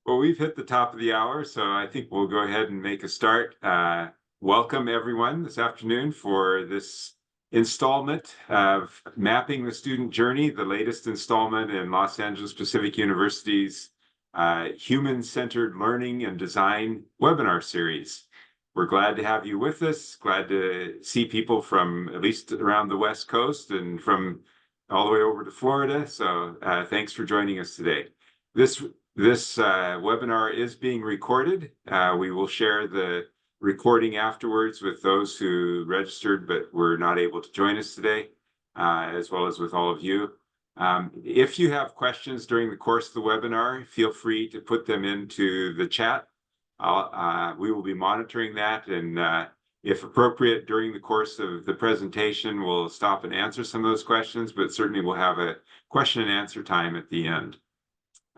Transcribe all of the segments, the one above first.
Well, we've hit the top of the hour, so I think we'll go ahead and make a start. Welcome everyone this afternoon for this installment of Mapping the Student Journey, the latest installment in Los Angeles Pacific University's Human-Centered Learning and Design webinar series. We're glad to have you with us, glad to see people from at least around the West Coast and from all the way over to Florida. So thanks for joining us today. This webinar is being recorded. We will share the recording afterwards with those who registered but were not able to join us today, as well as with all of you. If you have questions during the course of the webinar, feel free to put them into the chat. We will be monitoring that, and if appropriate during the course of the presentation, we'll stop and answer some of those questions, but certainly we'll have a question and answer time at the end.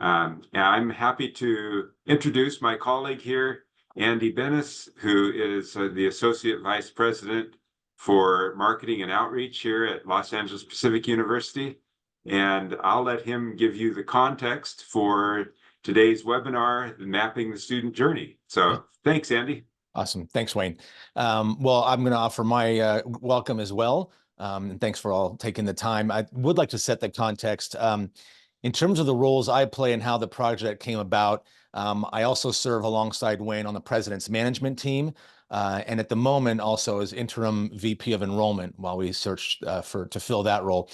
I'm happy to introduce my colleague here, Andy Bennis, who is the Associate Vice President for Marketing and Outreach here at Los Angeles Pacific University. And I'll let him give you the context for today's webinar, Mapping the Student Journey. So thanks, Andy. Awesome. Thanks, Wayne. Well, I'm going to offer my welcome as well. And thanks for all taking the time. I would like to set the context. In terms of the roles I play and how the project came about, I also serve alongside Wayne on the President's Management team, and at the moment also as interim VP of Enrollment while we searched to fill that role.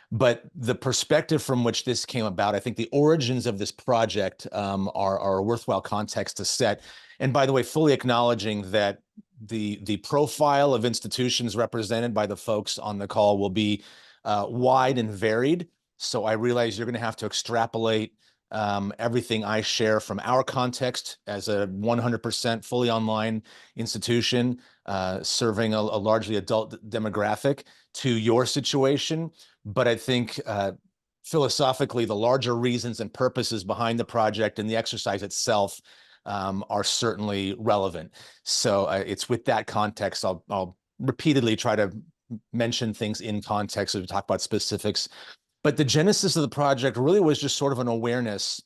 But the perspective from which this came about, I think the origins of this project are a worthwhile context to set. And by the way, fully acknowledging that the profile of institutions represented by the folks on the call will be wide and varied. So I realize you're going to have to extrapolate everything I share from our context as a 100% fully online institution serving a largely adult demographic to your situation. But I think philosophically, the larger reasons and purposes behind the project and the exercise itself are certainly relevant. So it's with that context, I'll repeatedly try to mention things in context as we talk about specifics. But the genesis of the project really was just sort of an awareness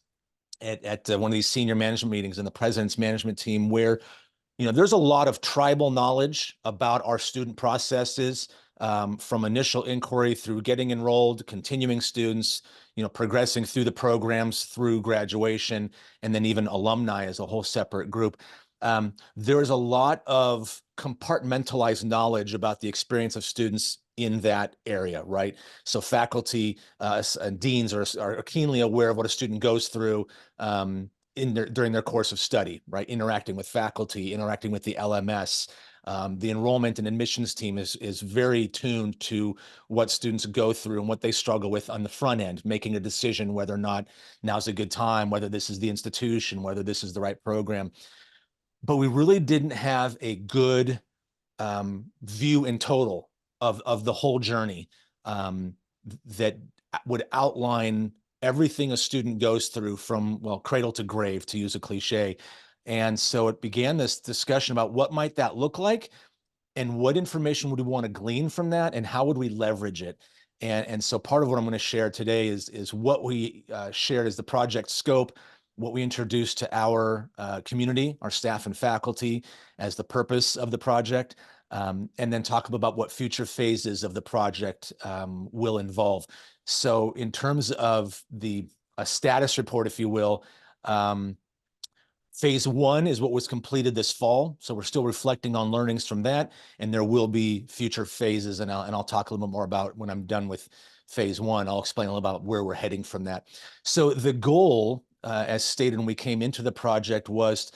at one of these senior management meetings in the President's Management team where, there's a lot of tribal knowledge about our student processes from initial inquiry through getting enrolled, continuing students, progressing through the programs through graduation, and then even alumni as a whole separate group. There is a lot of compartmentalized knowledge about the experience of students in that area, right? So faculty and deans are keenly aware of what a student goes through during their course of study, right? Interacting with faculty, interacting with the LMS. The enrollment and admissions team is very tuned to what students go through and what they struggle with on the front end, making a decision whether or not now's a good time, whether this is the institution, whether this is the right program. But we really didn't have a good view in total of the whole journey that would outline everything a student goes through from, well, cradle to grave, to use a cliche. And so it began this discussion about what might that look like and what information would we want to glean from that and how would we leverage it. And so part of what I'm going to share today is what we shared as the project scope, what we introduced to our community, our staff and faculty as the purpose of the project, and then talk about what future phases of the project will involve. So in terms of a status report, if you will, phase one is what was completed this fall. So we're still reflecting on learnings from that, and there will be future phases, and I'll talk a little bit more about when I'm done with phase one. I'll explain a little about where we're heading from that. So the goal, as stated when we came into the project, was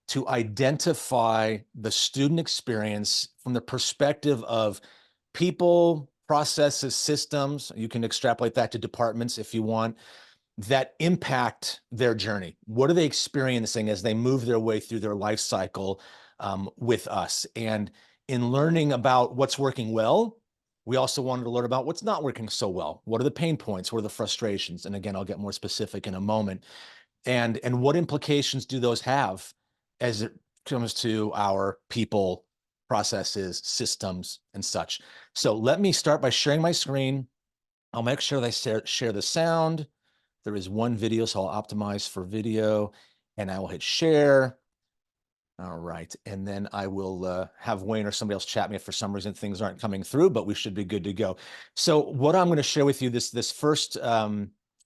to identify the student experience from the perspective of people, processes, systems. You can extrapolate that to departments if you want, that impact their journey. What are they experiencing as they move their way through their life cycle with us? And in learning about what's working well, we also wanted to learn about what's not working so well. What are the pain points? What are the frustrations? And again, I'll get more specific in a moment. And what implications do those have as it comes to our people, processes, systems, and such? So let me start by sharing my screen. I'll make sure that I share the sound. There is one video, so I'll optimize for video. and I will hit share. All right, and then I will have Wayne or somebody else chat me if for some reason things aren't coming through, but we should be good to go. So what I'm going to share with you this first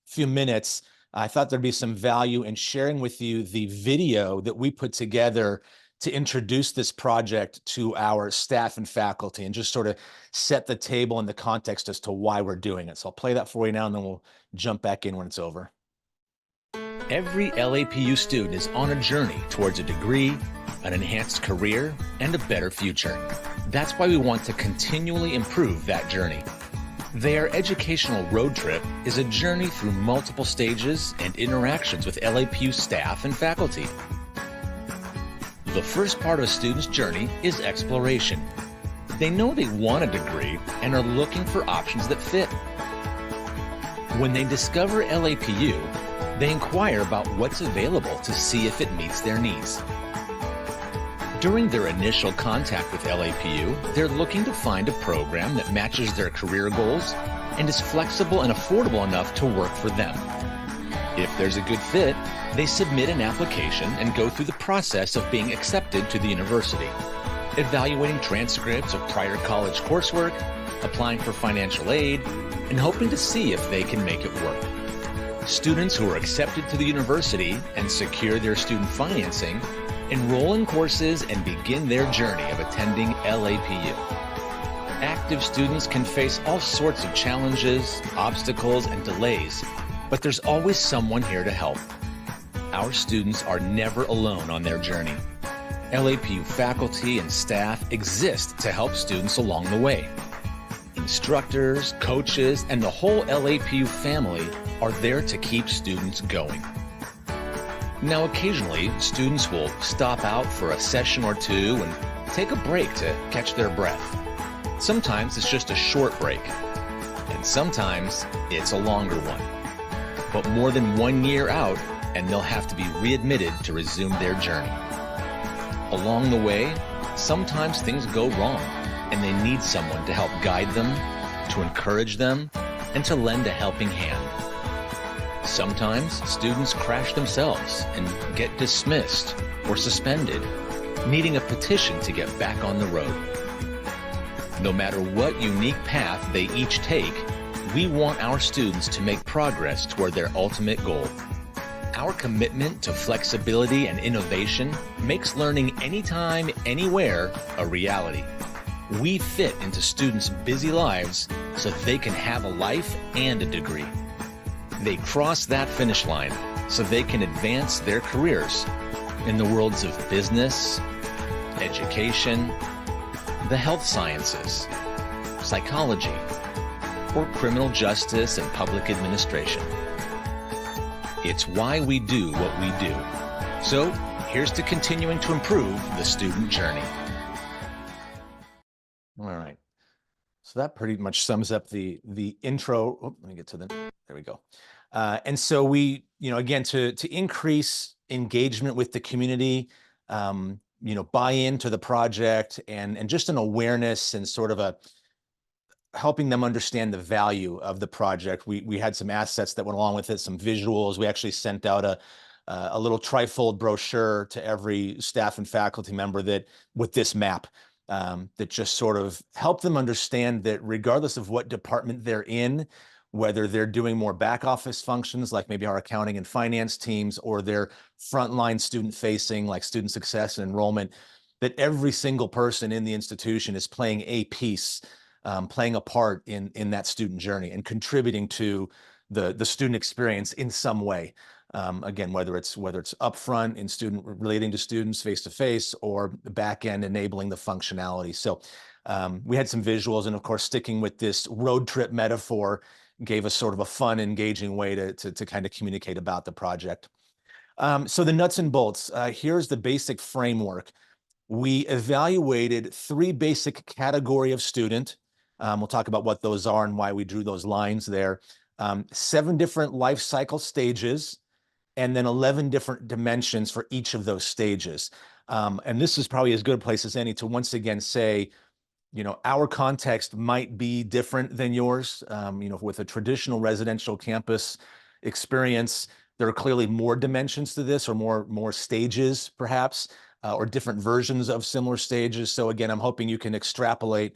few minutes, I thought there'd be some value in sharing with you the video that we put together to introduce this project to our staff and faculty and just sort of set the table and the context as to why we're doing it. So I'll play that for you now, and then we'll jump back in when it's over. Every LAPU student is on a journey towards a degree, an enhanced career, and a better future. That's why we want to continually improve that journey. Their educational road trip is a journey through multiple stages and interactions with LAPU staff and faculty. The first part of a student's journey is exploration. They know they want a degree and are looking for options that fit. When they discover LAPU, they inquire about what's available to see if it meets their needs. During their initial contact with LAPU, they're looking to find a program that matches their career goals and is flexible and affordable enough to work for them. If there's a good fit, they submit an application and go through the process of being accepted to the university, evaluating transcripts of prior college coursework, applying for financial aid, and hoping to see if they can make it work. Students who are accepted to the university and secure their student financing enroll in courses and begin their journey of attending LAPU. Active students can face all sorts of challenges, obstacles, and delays, but there's always someone here to help. Our students are never alone on their journey. LAPU faculty and staff exist to help students along the way. Instructors, coaches, and the whole LAPU family are there to keep students going. Now, occasionally, students will stop out for a session or two and take a break to catch their breath. Sometimes it's just a short break, and sometimes it's a longer one. But more than 1 year out, and they'll have to be readmitted to resume their journey. Along the way, sometimes things go wrong, and they need someone to help guide them, to encourage them, and to lend a helping hand. Sometimes students crash themselves and get dismissed or suspended, needing a petition to get back on the road. No matter what unique path they each take, we want our students to make progress toward their ultimate goal. Our commitment to flexibility and innovation makes learning anytime, anywhere a reality. We fit into students' busy lives so they can have a life and a degree. They cross that finish line so they can advance their careers in the worlds of business, education, the health sciences, psychology, or criminal justice and public administration. It's why we do what we do. So here's to continuing to improve the student journey. All right. So that pretty much sums up the intro. Oh, let me get to there we go. And so we, again, to increase engagement with the community, buy into the project and just an awareness and sort of helping them understand the value of the project. We had some assets that went along with it, some visuals. We actually sent out a little trifold brochure to every staff and faculty member with this map that just sort of helped them understand that regardless of what department they're in, whether they're doing more back office functions like maybe our accounting and finance teams, or they're frontline student facing like student success and enrollment, that every single person in the institution is playing a piece, playing a part in that student journey and contributing to the student experience in some way. Again, whether it's upfront in student relating to students face to face, or the back end enabling the functionality. So we had some visuals, and of course, sticking with this road trip metaphor gave us sort of a fun, engaging way to kind of communicate about the project. So the nuts and bolts, here's the basic framework. We evaluated 3 basic category of student. We'll talk about what those are and why we drew those lines there. 7 different life cycle stages, and then 11 different dimensions for each of those stages. And this is probably as good a place as any to once again say, our context might be different than yours. With a traditional residential campus experience, There are clearly more dimensions to this, or more stages perhaps, or different versions of similar stages. So again, I'm hoping you can extrapolate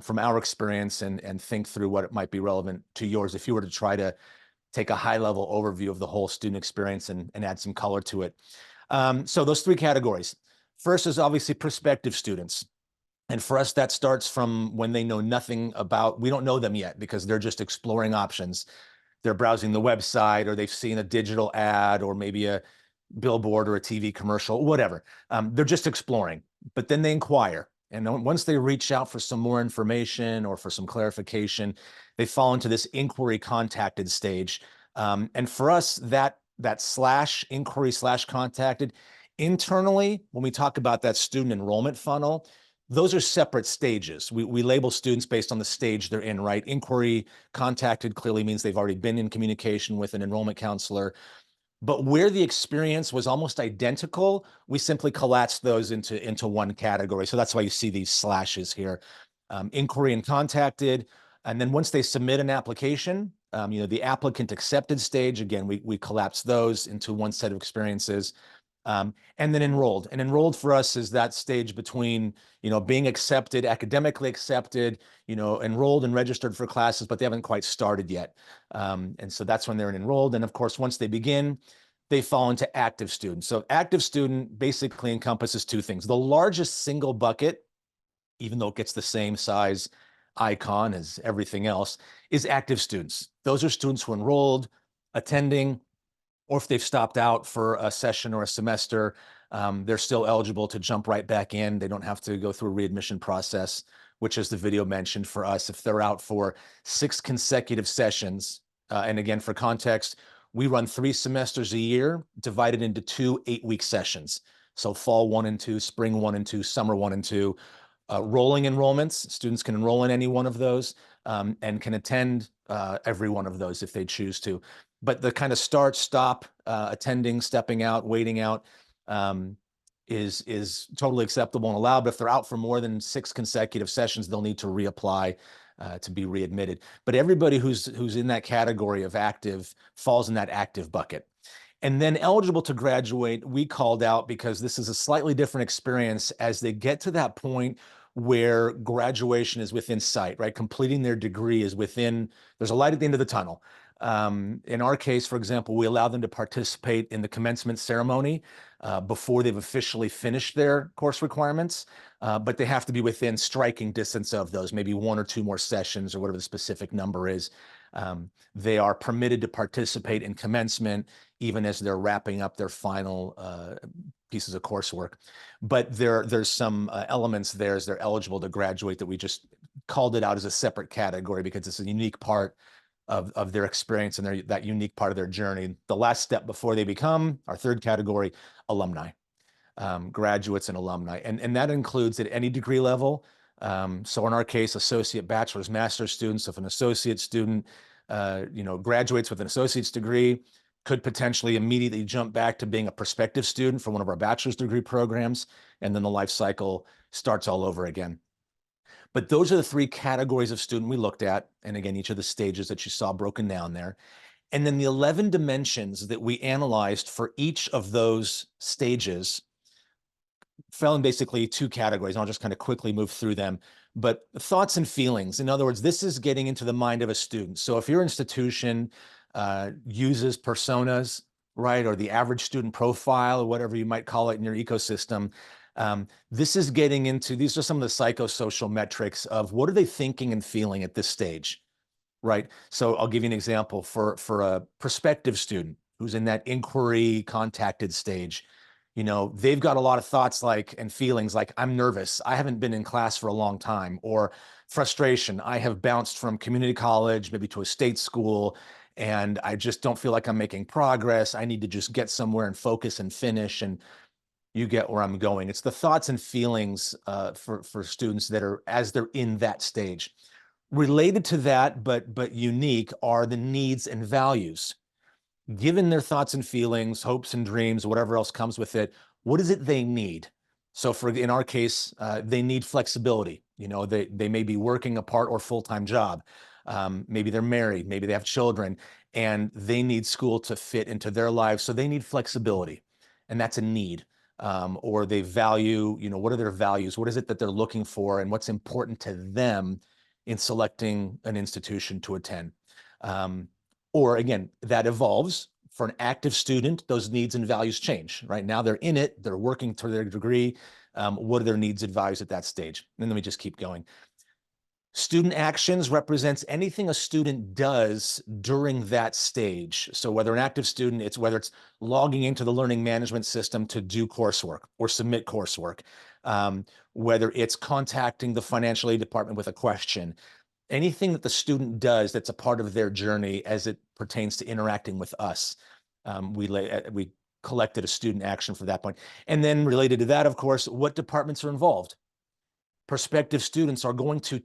from our experience and think through what it might be relevant to yours if you were to try to take a high-level overview of the whole student experience and add some color to it. So those three categories. First is obviously prospective students. And for us, that starts from when they know nothing about, we don't know them yet because they're just exploring options. They're browsing the website, or they've seen a digital ad, or maybe a billboard or a TV commercial, whatever. They're just exploring, but then they inquire. And once they reach out for some more information or for some clarification, they fall into this inquiry contacted stage. And for us, that slash inquiry slash contacted, internally, when we talk about that student enrollment funnel, those are separate stages. We label students based on the stage they're in, right? Inquiry contacted clearly means they've already been in communication with an enrollment counselor. But where the experience was almost identical, we simply collapsed those into one category. So that's why you see these slashes here. Inquiry and contacted. And then once they submit an application, the applicant accepted stage, again, we collapse those into one set of experiences. And then enrolled. And enrolled for us is that stage between, being accepted, academically accepted, enrolled and registered for classes, but they haven't quite started yet. And so that's when they're enrolled. And of course, once they begin, they fall into active students. So active student basically encompasses two things. The largest single bucket, even though it gets the same size icon as everything else, is active students. Those are students who enrolled, attending, or if they've stopped out for a session or a semester, they're still eligible to jump right back in. They don't have to go through a readmission process, which, as the video mentioned, for us, if they're out for 6 consecutive sessions, and again, for context, we run 3 semesters a year divided into 2 8-week sessions. So fall 1 and 2, spring 1 and 2, summer 1 and 2. Rolling enrollments, students can enroll in any one of those and can attend every one of those if they choose to. But the kind of start, stop, attending, stepping out, waiting out is totally acceptable and allowed. But if they're out for more than 6 consecutive sessions, they'll need to reapply to be readmitted. But everybody who's in that category of active falls in that active bucket. And then eligible to graduate, we called out because this is a slightly different experience as they get to that point where graduation is within sight, right? Completing their degree is within, there's a light at the end of the tunnel. In our case, for example, we allow them to participate in the commencement ceremony before they've officially finished their course requirements, but they have to be within striking distance of those, maybe 1 or 2 more sessions or whatever the specific number is. They are permitted to participate in commencement even as they're wrapping up their final pieces of coursework. But there's some elements there as they're eligible to graduate that we just called it out as a separate category because it's a unique part of their experience and that unique part of their journey. The last step before they become our third category, alumni, graduates and alumni. And that includes at any degree level. So in our case, associate, bachelor's, master's students. If an associate student, graduates with an associate's degree, could potentially immediately jump back to being a prospective student for one of our bachelor's degree programs. And then the life cycle starts all over again. But those are the 3 categories of student we looked at. And again, each of the stages that you saw broken down there. And then the 11 dimensions that we analyzed for each of those stages fell in basically 2 categories. I'll just kind of quickly move through them. But thoughts and feelings. In other words, this is getting into the mind of a student. So if your institution uses personas, right, or the average student profile, or whatever you might call it in your ecosystem, this is getting into, these are some of the psychosocial metrics of what are they thinking and feeling at this stage, right? So I'll give you an example for a prospective student who's in that inquiry contacted stage. They've got a lot of thoughts and feelings like, I'm nervous, I haven't been in class for a long time, or frustration, I have bounced from community college, maybe to a state school, and I just don't feel like I'm making progress. I need to just get somewhere and focus and finish. And you get where I'm going. It's the thoughts and feelings for students that are as they're in that stage. Related to that, but unique, are the needs and values. Given their thoughts and feelings, hopes and dreams, whatever else comes with it, what is it they need? So in our case, they need flexibility. They may be working a part or full-time job. Maybe they're married, maybe they have children, and they need school to fit into their lives. So they need flexibility, and that's a need. Or they value, what are their values? What is it that they're looking for, and what's important to them in selecting an institution to attend? Or again, that evolves. For an active student, those needs and values change. Right now, they're in it, they're working toward their degree. What are their needs and values at that stage? And let me just keep going. Student actions represents anything a student does during that stage. So whether an active student, whether it's logging into the learning management system to do coursework or submit coursework, whether it's contacting the financial aid department with a question, anything that the student does that's a part of their journey as it pertains to interacting with us. We collected a student action for that point. And then related to that, of course, what departments are involved? Prospective students are going to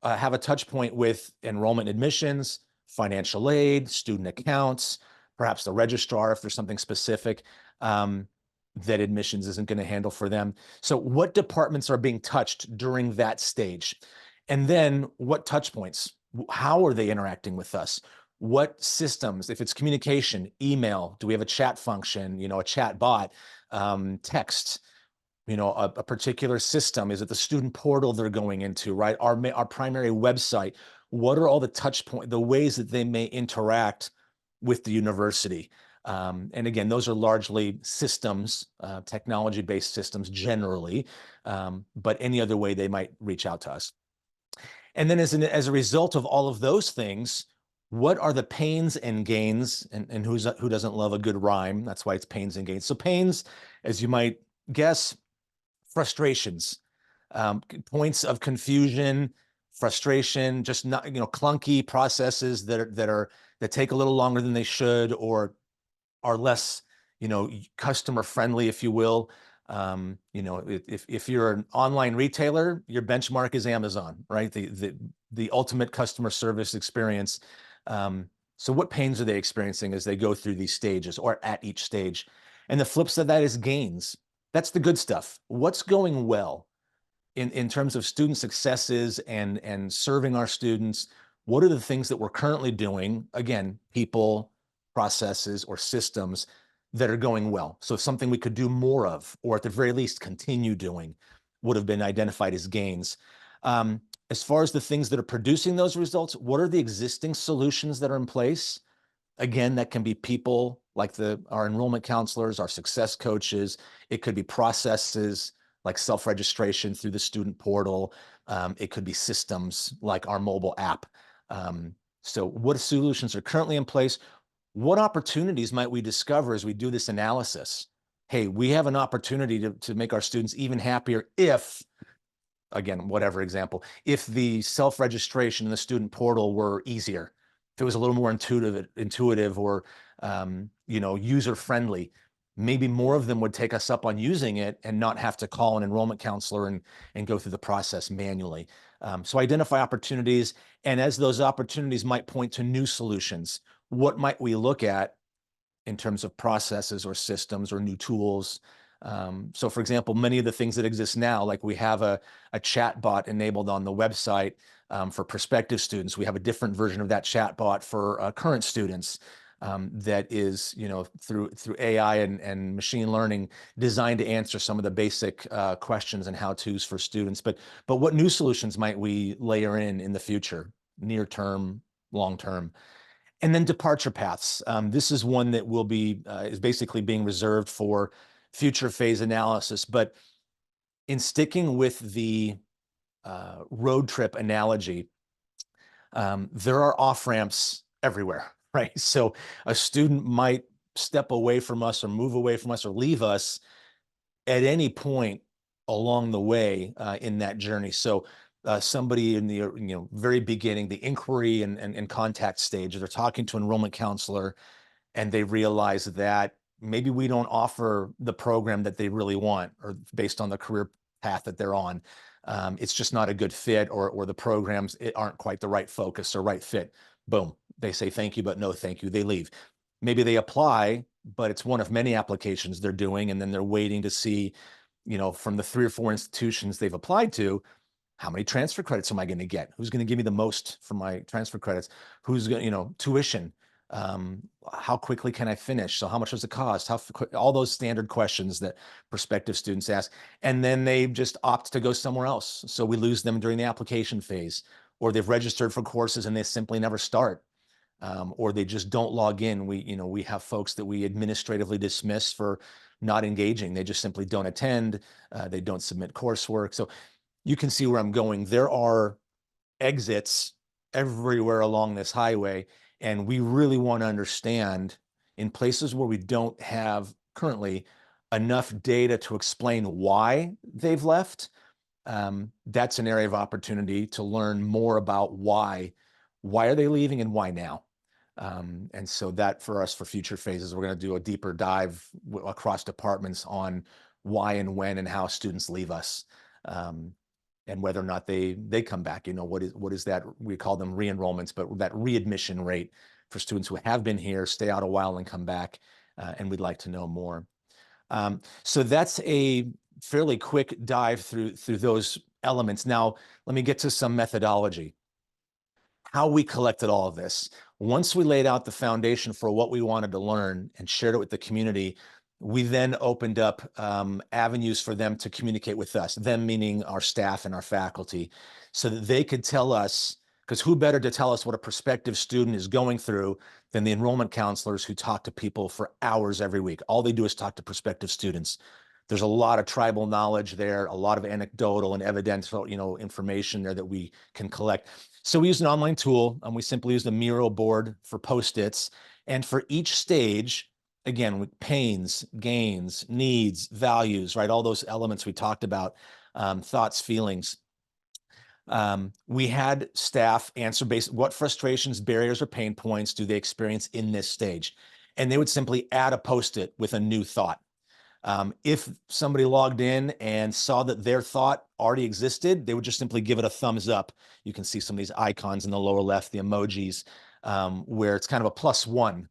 have a touch point with enrollment admissions, financial aid, student accounts, perhaps the registrar if there's something specific that admissions isn't going to handle for them. So what departments are being touched during that stage? And then what touch points? How are they interacting with us? What systems, if it's communication, email, do we have a chat function, a chat bot, text, a particular system? Is it the student portal they're going into, right? Our primary website. What are all the touch points, the ways that they may interact with the university? And again, those are largely systems, technology-based systems generally, but any other way they might reach out to us. And then as a result of all of those things, what are the pains and gains? And who doesn't love a good rhyme? That's why it's pains and gains. So pains, as you might guess, frustrations, points of confusion, frustration, just not, clunky processes that take a little longer than they should, or are less, customer friendly, if you will. If you're an online retailer, your benchmark is Amazon, right? The ultimate customer service experience. So what pains are they experiencing as they go through these stages or at each stage? And the flip side of that is gains. That's the good stuff. What's going well in terms of student successes and serving our students? What are the things that we're currently doing? Again, people, processes, or systems that are going well. So something we could do more of, or at the very least continue doing, would have been identified as gains. As far as the things that are producing those results, what are the existing solutions that are in place? Again, that can be people like our enrollment counselors, our success coaches. It could be processes like self-registration through the student portal. It could be systems like our mobile app. So what solutions are currently in place? What opportunities might we discover as we do this analysis? Hey, we have an opportunity to make our students even happier if, again, whatever example, if the self-registration in the student portal were easier, if it was a little more intuitive or, user-friendly, maybe more of them would take us up on using it and not have to call an enrollment counselor and go through the process manually. So identify opportunities, and as those opportunities might point to new solutions, what might we look at in terms of processes or systems or new tools? So for example, many of the things that exist now, like we have a chat bot enabled on the website for prospective students. We have a different version of that chat bot for current students that is, through AI and machine learning designed to answer some of the basic questions and how-tos for students. But what new solutions might we layer in the future, near term, long term? And then departure paths. This is one that is basically being reserved for future phase analysis. But in sticking with the road trip analogy, there are off-ramps everywhere, right? So a student might step away from us or move away from us or leave us at any point along the way in that journey. So somebody in the very beginning, the inquiry and contact stage, they're talking to an enrollment counselor and they realize that maybe we don't offer the program that they really want, or based on the career path that they're on. It's just not a good fit, or the programs aren't quite the right focus or right fit. Boom, they say thank you, but no thank you, they leave. Maybe they apply, but it's one of many applications they're doing, and then they're waiting to see, from the 3 or 4 institutions they've applied to, how many transfer credits am I going to get? Who's going to give me the most for my transfer credits? Who's going to, tuition? How quickly can I finish? So how much does it cost? All those standard questions that prospective students ask. And then they just opt to go somewhere else. So we lose them during the application phase, or they've registered for courses and they simply never start. Or they just don't log in. We have folks that we administratively dismiss for not engaging. They just simply don't attend. They don't submit coursework. So you can see where I'm going. There are exits everywhere along this highway, and we really want to understand in places where we don't have currently enough data to explain why they've left. That's an area of opportunity to learn more about why are they leaving and why now. And so that for us, for future phases, we're going to do a deeper dive across departments on why and when and how students leave us. And whether or not they come back. What is that? We call them re-enrollments, but that readmission rate for students who have been here, stay out a while and come back, and we'd like to know more. So that's a fairly quick dive through those elements. Now, let me get to some methodology. How we collected all of this. Once we laid out the foundation for what we wanted to learn and shared it with the community, we then opened up avenues for them to communicate with us, them meaning our staff and our faculty, so that they could tell us, because who better to tell us what a prospective student is going through than the enrollment counselors who talk to people for hours every week. All they do is talk to prospective students. There's a lot of tribal knowledge there, a lot of anecdotal and evidential, information there that we can collect. So we used an online tool, and we simply used a Miro board for Post-its. And for each stage, again, with pains, gains, needs, values, right? All those elements we talked about, thoughts, feelings. We had staff answer what frustrations, barriers, or pain points do they experience in this stage? And they would simply add a Post-it with a new thought. If somebody logged in and saw that their thought already existed, they would just simply give it a thumbs up. You can see some of these icons in the lower left, the emojis, where it's kind of a +1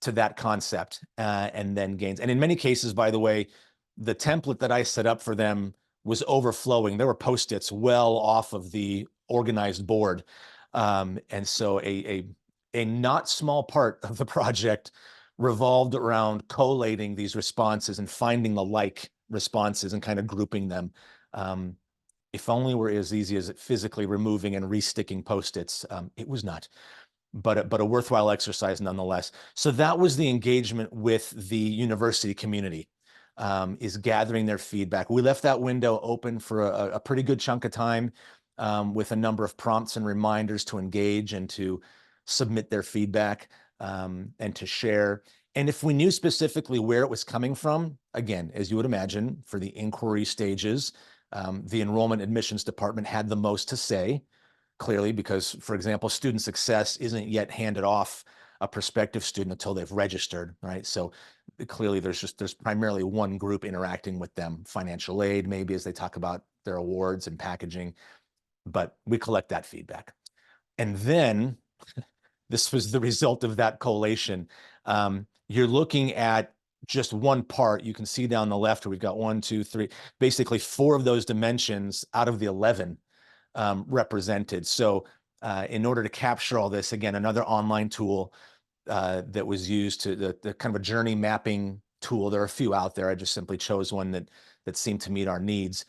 to that concept, and then gains. And in many cases, by the way, the template that I set up for them was overflowing. There were Post-its well off of the organized board. And so a not small part of the project revolved around collating these responses and finding the like responses and kind of grouping them. If only were as easy as physically removing and resticking Post-its. It was not, but a worthwhile exercise nonetheless. So that was the engagement with the university community, is gathering their feedback. We left that window open for a pretty good chunk of time, with a number of prompts and reminders to engage and to submit their feedback, and to share. And if we knew specifically where it was coming from, again, as you would imagine, for the inquiry stages, the enrollment admissions department had the most to say, clearly, because, for example, student success isn't yet handed off a prospective student until they've registered, right? So clearly there's primarily one group interacting with them, financial aid, maybe, as they talk about their awards and packaging, but we collect that feedback. And then this was the result of that collation. You're looking at just one part. You can see down the left where we've got 1, 2, 3, basically 4 of those dimensions out of the 11 represented. So in order to capture all this, again, another online tool that was used to the kind of a journey mapping tool. There are a few out there. I just simply chose one that seemed to meet our needs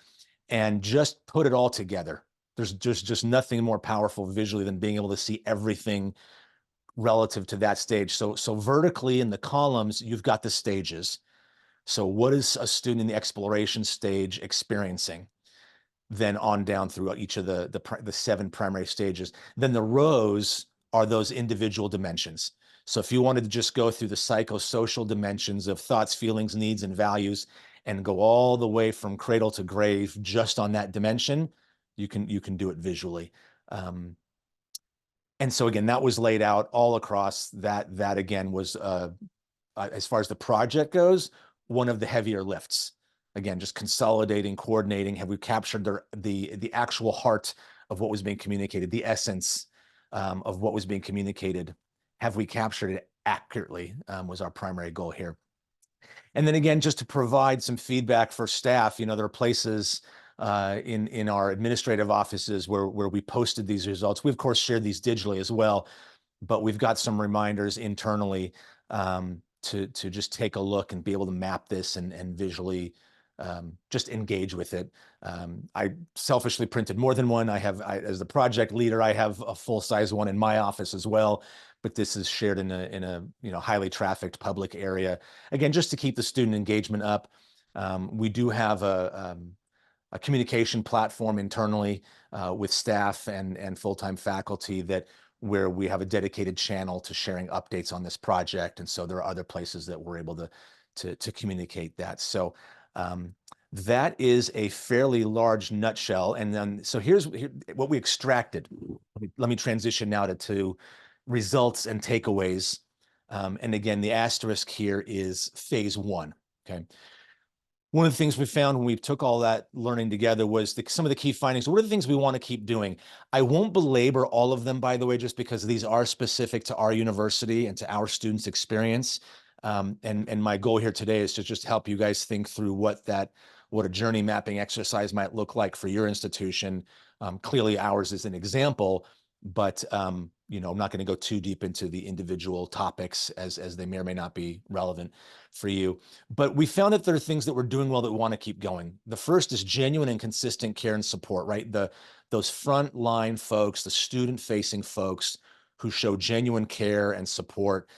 and just put it all together. There's just nothing more powerful visually than being able to see everything relative to that stage. So vertically in the columns, you've got the stages. So what is a student in the exploration stage experiencing? Then on down through each of the 7 primary stages. Then the rows are those individual dimensions. So if you wanted to just go through the psychosocial dimensions of thoughts, feelings, needs, and values, and go all the way from cradle to grave just on that dimension, you can do it visually. And so again, that was laid out all across. That again was, as far as the project goes, one of the heavier lifts. Again, just consolidating, coordinating. Have we captured the actual heart of what was being communicated, the essence of what was being communicated? Have we captured it accurately? Was our primary goal here. And then again, just to provide some feedback for staff, there are places in our administrative offices where we posted these results. We of course shared these digitally as well, but we've got some reminders internally to just take a look and be able to map this and visually just engage with it. I selfishly printed more than one. As the project leader, I have a full-size one in my office as well, but this is shared in a highly trafficked public area. Again, just to keep the student engagement up. We do have a communication platform internally with staff and full-time faculty where we have a dedicated channel to sharing updates on this project. And so there are other places that we're able to communicate that. So that is a fairly large nutshell. And then, so here's what we extracted. Let me transition now to results and takeaways. And again, the asterisk here is phase one, okay? One of the things we found when we took all that learning together was some of the key findings. What are the things we want to keep doing? I won't belabor all of them, by the way, just because these are specific to our university and to our students' experience. And my goal here today is to just help you guys think through what a journey mapping exercise might look like for your institution. Clearly ours is an example, but I'm not going to go too deep into the individual topics as they may or may not be relevant for you. But we found that there are things that we're doing well that we want to keep going. The first is genuine and consistent care and support, right? Those frontline folks, the student-facing folks who show genuine care and support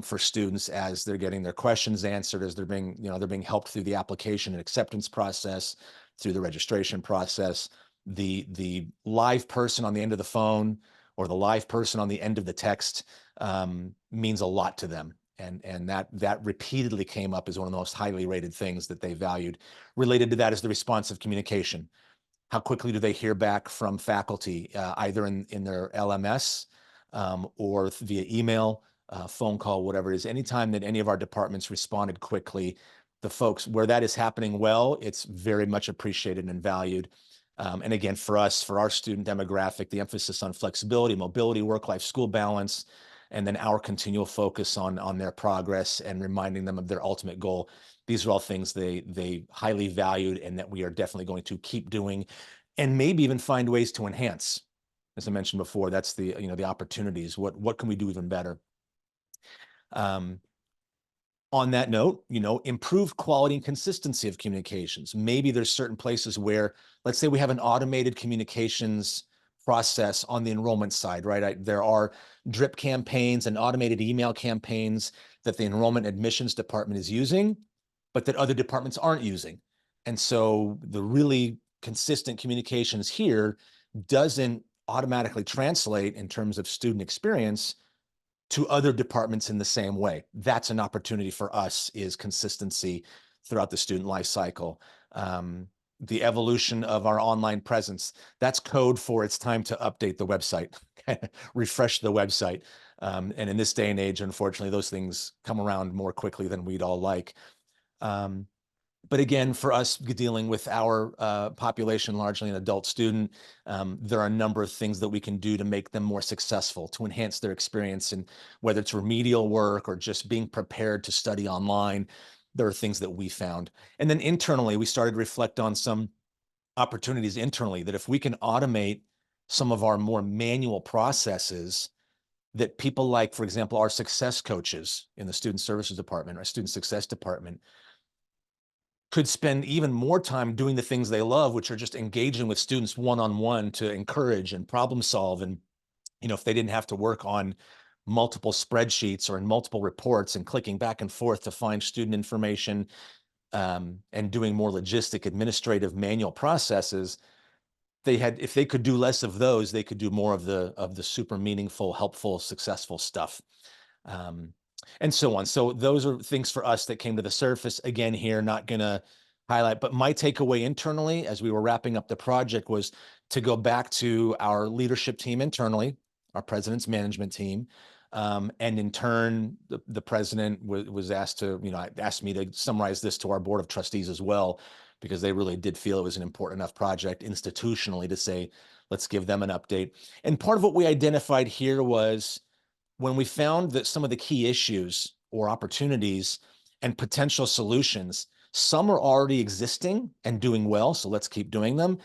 for students as they're getting their questions answered, as they're being helped through the application and acceptance process, through the registration process. The live person on the end of the phone or the live person on the end of the text means a lot to them. And that repeatedly came up as one of the most highly rated things that they valued. Related to that is the responsive communication. How quickly do they hear back from faculty, either in their LMS or via email, phone call, whatever it is. Anytime that any of our departments responded quickly, the folks where that is happening well, it's very much appreciated and valued. And again, for us, for our student demographic, the emphasis on flexibility, mobility, work-life, school balance, and then our continual focus on their progress and reminding them of their ultimate goal. These are all things they highly valued and that we are definitely going to keep doing and maybe even find ways to enhance. As I mentioned before, that's the opportunities. What can we do even better? On that note, improved quality and consistency of communications. Maybe there's certain places where, let's say we have an automated communications process on the enrollment side, right? There are drip campaigns and automated email campaigns that the enrollment admissions department is using, but that other departments aren't using. And so the really consistent communications here doesn't automatically translate in terms of student experience to other departments in the same way. That's an opportunity for us, is consistency throughout the student life cycle. The evolution of our online presence, that's code for it's time to update the website, refresh the website. And in this day and age, unfortunately, those things come around more quickly than we'd all like. But again, for us dealing with our population, largely an adult student, there are a number of things that we can do to make them more successful, to enhance their experience, and whether it's remedial work or just being prepared to study online, there are things that we found. And then internally, we started to reflect on some opportunities internally that if we can automate some of our more manual processes, that people like, for example, our success coaches in the student services department, our student success department, could spend even more time doing the things they love, which are just engaging with students one-on-one to encourage and problem solve. And, if they didn't have to work on multiple spreadsheets or in multiple reports and clicking back and forth to find student information and doing more logistic, administrative, manual processes, if they could do less of those, they could do more of the super meaningful, helpful, successful stuff. And so on. So those are things for us that came to the surface. Again, here, not going to highlight, but my takeaway internally as we were wrapping up the project was to go back to our leadership team internally, our president's management team. And in turn, the president was asked me to summarize this to our board of trustees as well, because they really did feel it was an important enough project institutionally to say, let's give them an update. And part of what we identified here was, when we found that some of the key issues or opportunities and potential solutions, Some are already existing and doing well, so let's keep doing them.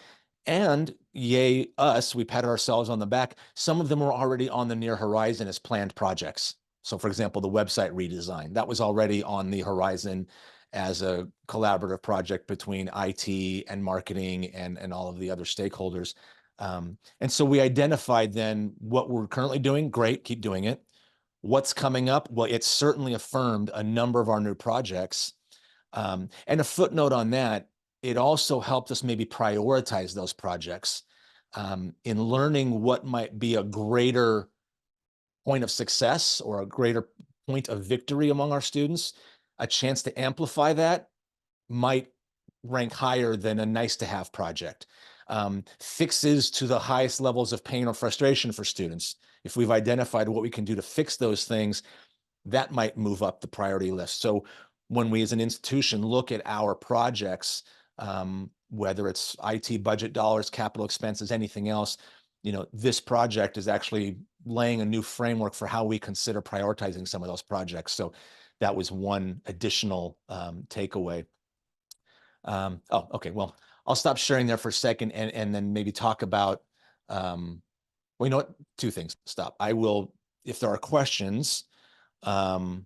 And yay us, we pat ourselves on the back. Some of them are already on the near horizon as planned projects. So for example, the website redesign, that was already on the horizon as a collaborative project between IT and marketing and all of the other stakeholders. And so we identified then what we're currently doing, great, keep doing it. What's coming up? Well, it certainly affirmed a number of our new projects. And a footnote on that, it also helped us maybe prioritize those projects in learning what might be a greater point of success or a greater point of victory among our students. A chance to amplify that might rank higher than a nice to have project. Fixes to the highest levels of pain or frustration for students. If we've identified what we can do to fix those things, that might move up the priority list. So when we as an institution look at our projects, whether it's IT budget dollars, capital expenses, anything else, this project is actually laying a new framework for how we consider prioritizing some of those projects. So that was one additional takeaway. Oh, okay. Well, I'll stop sharing there for a second and then maybe talk about, well, you know what? Two things. Stop. I will, if there are questions, well,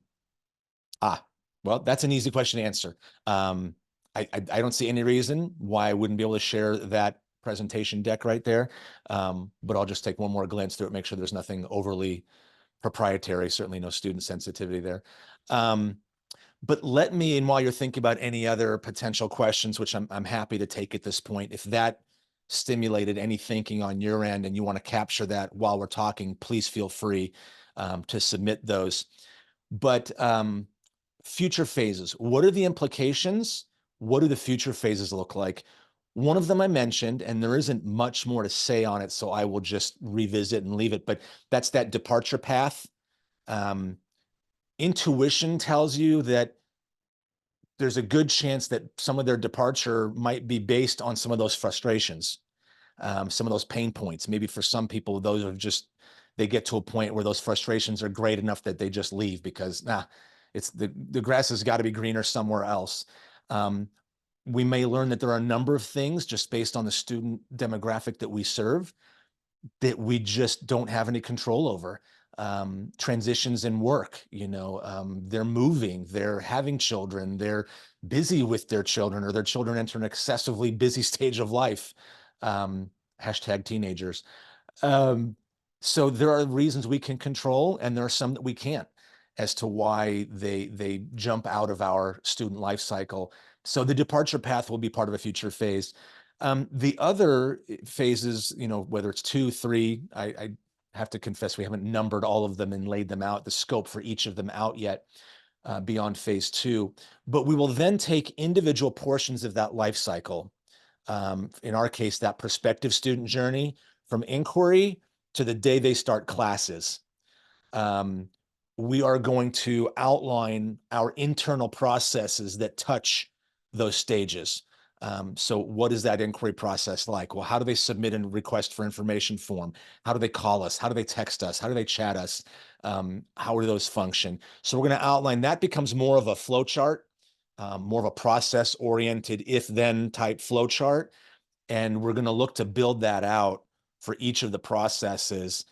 that's an easy question to answer. I don't see any reason why I wouldn't be able to share that presentation deck right there. But I'll just take one more glance through it, make sure there's nothing overly proprietary, certainly no student sensitivity there. But let me, and while you're thinking about any other potential questions, which I'm happy to take at this point, if that stimulated any thinking on your end and you want to capture that while we're talking, please feel free to submit those. But future phases, what are the implications? What do the future phases look like? One of them I mentioned, and there isn't much more to say on it, so I will just revisit and leave it, but that's that departure path. Intuition tells you that there's a good chance that some of their departure might be based on some of those frustrations, some of those pain points. Maybe for some people, those are just, they get to a point where those frustrations are great enough that they just leave because, it's the grass has got to be greener somewhere else. We may learn that there are a number of things just based on the student demographic that we serve that we just don't have any control over. Transitions in work, they're moving, they're having children, they're busy with their children, or their children enter an excessively busy stage of life. Hashtag teenagers. So there are reasons we can control, and there are some that we can't, as to why they jump out of our student life cycle. So the departure path will be part of a future phase. The other phases, whether it's 2, 3, I have to confess we haven't numbered all of them and laid them out, the scope for each of them out yet beyond phase 2. But we will then take individual portions of that life cycle. In our case, that prospective student journey from inquiry to the day they start classes. We are going to outline our internal processes that touch those stages. So what is that inquiry process like? Well, how do they submit a request for information form? How do they call us? How do they text us? How do they chat us? How do those function? So we're going to outline that. Becomes more of a flow chart, more of a process oriented if then type flow chart. And we're going to look to build that out for each of the processes.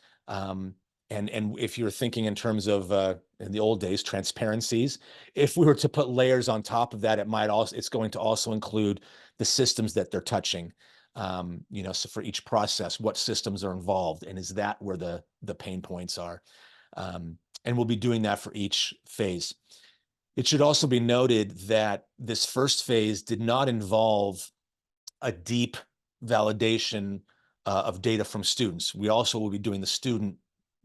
And if you're thinking in terms of in the old days, transparencies, if we were to put layers on top of that, it's going to also include the systems that they're touching. So for each process, what systems are involved, and is that where the pain points are? And we'll be doing that for each phase. It should also be noted that this first phase did not involve a deep validation of data from students. We also will be doing the student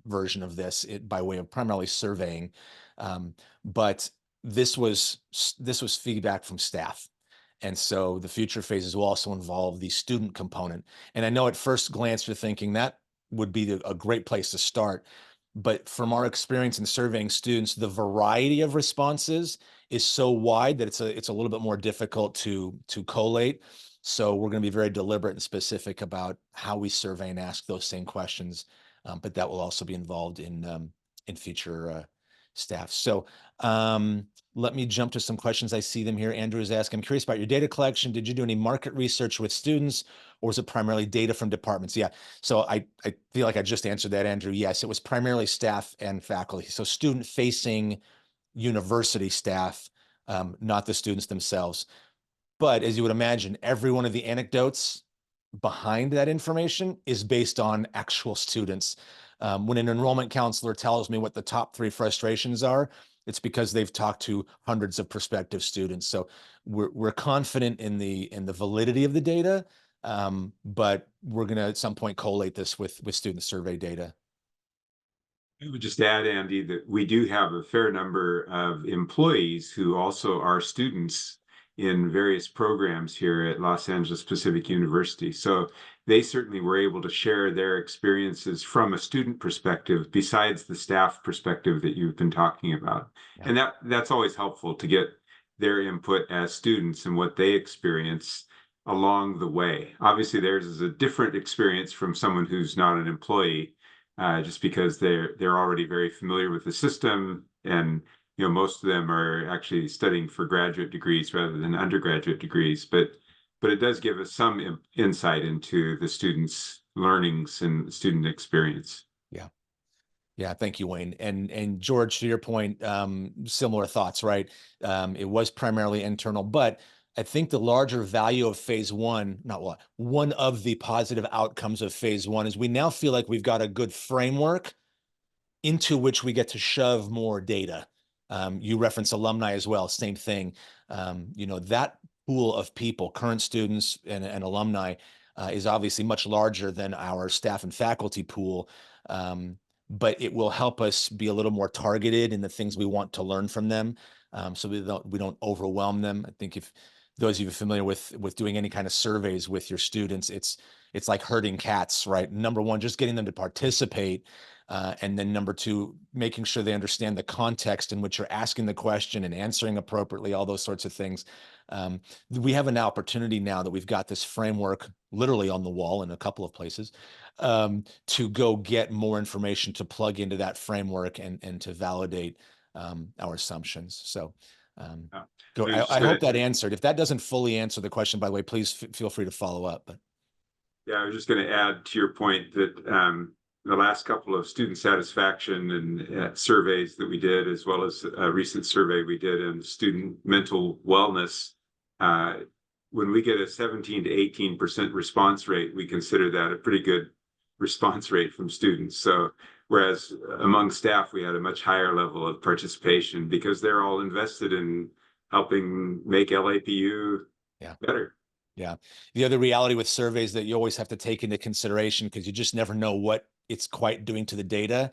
version of this by way of primarily surveying, but this was feedback from staff, and so the future phases will also involve the student component. And I know at first glance you're thinking that would be a great place to start, but from our experience in surveying students, the variety of responses is so wide that it's a little bit more difficult to collate. So we're going to be very deliberate and specific about how we survey and ask those same questions. But that will also be involved in future staff. So let me jump to some questions. I see them here. Andrew is asking, I'm curious about your data collection. Did you do any market research with students, or was it primarily data from departments? Yeah. So I feel like I just answered that, Andrew. Yes, it was primarily staff and faculty. So student facing university staff, not the students themselves. But as you would imagine, every one of the anecdotes behind that information is based on actual students. When an enrollment counselor tells me what the top 3 frustrations are, it's because they've talked to hundreds of prospective students. So we're confident in the validity of the data, but we're going to at some point collate this with student survey data. I would just add, Andy, that we do have a fair number of employees who also are students in various programs here at Los Angeles Pacific University. So they certainly were able to share their experiences from a student perspective, besides the staff perspective that you've been talking about. Yeah. And that's always helpful to get their input as students and what they experience along the way. Obviously, theirs is a different experience from someone who's not an employee. Just because they're already very familiar with the system, and most of them are actually studying for graduate degrees rather than undergraduate degrees. But it does give us some insight into the students' learnings and student experience. Yeah, thank you, Wayne. And George, to your point, similar thoughts, right? It was primarily internal, but I think the larger value of phase one, one of the positive outcomes of phase one is we now feel like we've got a good framework into which we get to shove more data. You reference alumni as well, same thing. That pool of people, current students and alumni, is obviously much larger than our staff and faculty pool. But it will help us be a little more targeted in the things we want to learn from them, so we don't overwhelm them. I think if those of you familiar with doing any kind of surveys with your students, it's like herding cats, right? Number one, just getting them to participate, and then number two, making sure they understand the context in which you're asking the question and answering appropriately, all those sorts of things. We have an opportunity now that we've got this framework literally on the wall in a couple of places, to go get more information to plug into that framework and to validate our assumptions. So I hope that answered. If that doesn't fully answer the question, by the way, please feel free to follow up. But yeah, I was just going to add to your point that the last couple of student satisfaction and surveys that we did, as well as a recent survey we did in student mental wellness, when we get a 17 to 18% response rate, we consider that a pretty good response rate from students. So whereas among staff, we had a much higher level of participation because they're all invested in helping make LAPU better. Yeah. The other reality with surveys that you always have to take into consideration, because you just never know what it's quite doing to the data,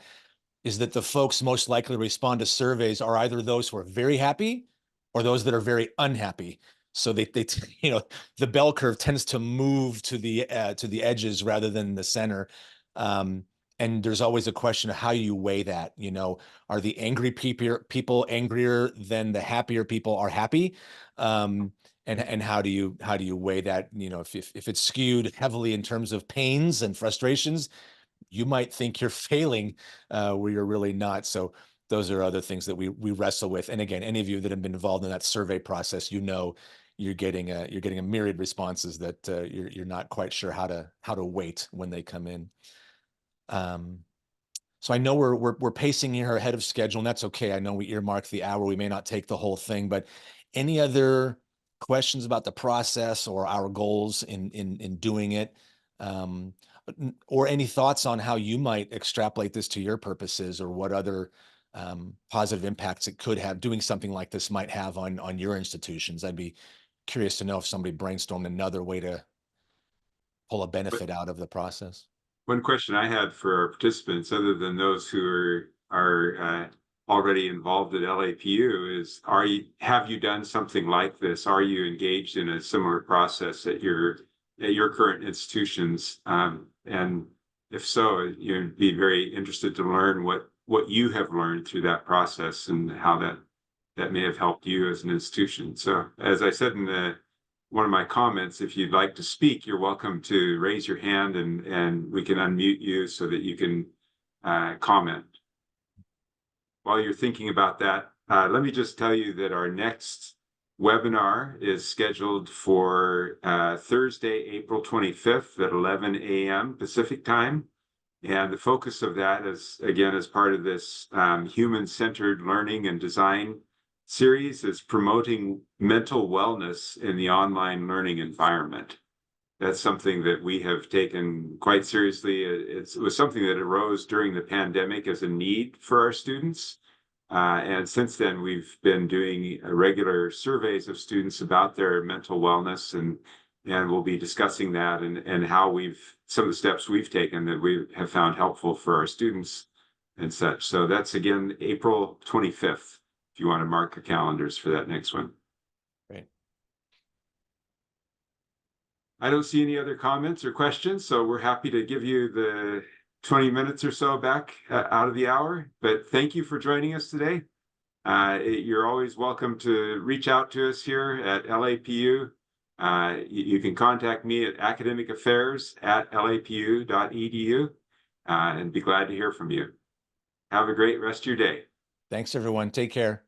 is that the folks most likely to respond to surveys are either those who are very happy or those that are very unhappy. So they the bell curve tends to move to the edges rather than the center. And there's always a question of how you weigh that. Are the angry people angrier than the happier people are happy? And how do you weigh that? If it's skewed heavily in terms of pains and frustrations, you might think you're failing where you're really not. So those are other things that we wrestle with. And again, any of you that have been involved in that survey process, you're getting a myriad responses that you're not quite sure how to weight when they come in. So I know we're pacing here ahead of schedule, and that's okay. I know we earmarked the hour. We may not take the whole thing, but any other questions about the process or our goals in doing it, or any thoughts on how you might extrapolate this to your purposes, or what other positive impacts it could have, doing something like this might have on your institutions? I'd be curious to know if somebody brainstormed another way to pull a benefit out of the process. One question I had for our participants, other than those who are already involved at LAPU, is have you done something like this? Are you engaged in a similar process at your current institutions? And if so, you'd be very interested to learn what you have learned through that process and how that may have helped you as an institution. So as I said in one of my comments, if you'd like to speak, you're welcome to raise your hand and we can unmute you so that you can comment. while you're thinking about that, let me just tell you that our next webinar is scheduled for Thursday, April 25th at 11 a.m. Pacific time. And the focus of that is, again, as part of this human-centered learning and design series, is promoting mental wellness in the online learning environment. That's something that we have taken quite seriously. It was something that arose during the pandemic as a need for our students. And since then, we've been doing regular surveys of students about their mental wellness, and we'll be discussing that and how some of the steps we've taken that we have found helpful for our students and such. So that's, again, April 25th, if you want to mark your calendars for that next one. Great. I don't see any other comments or questions, so we're happy to give you the 20 minutes or so back out of the hour. But thank you for joining us today. You're always welcome to reach out to us here at LAPU. You can contact me at academicaffairs@lapu.edu and be glad to hear from you. Have a great rest of your day. Thanks, everyone. Take care.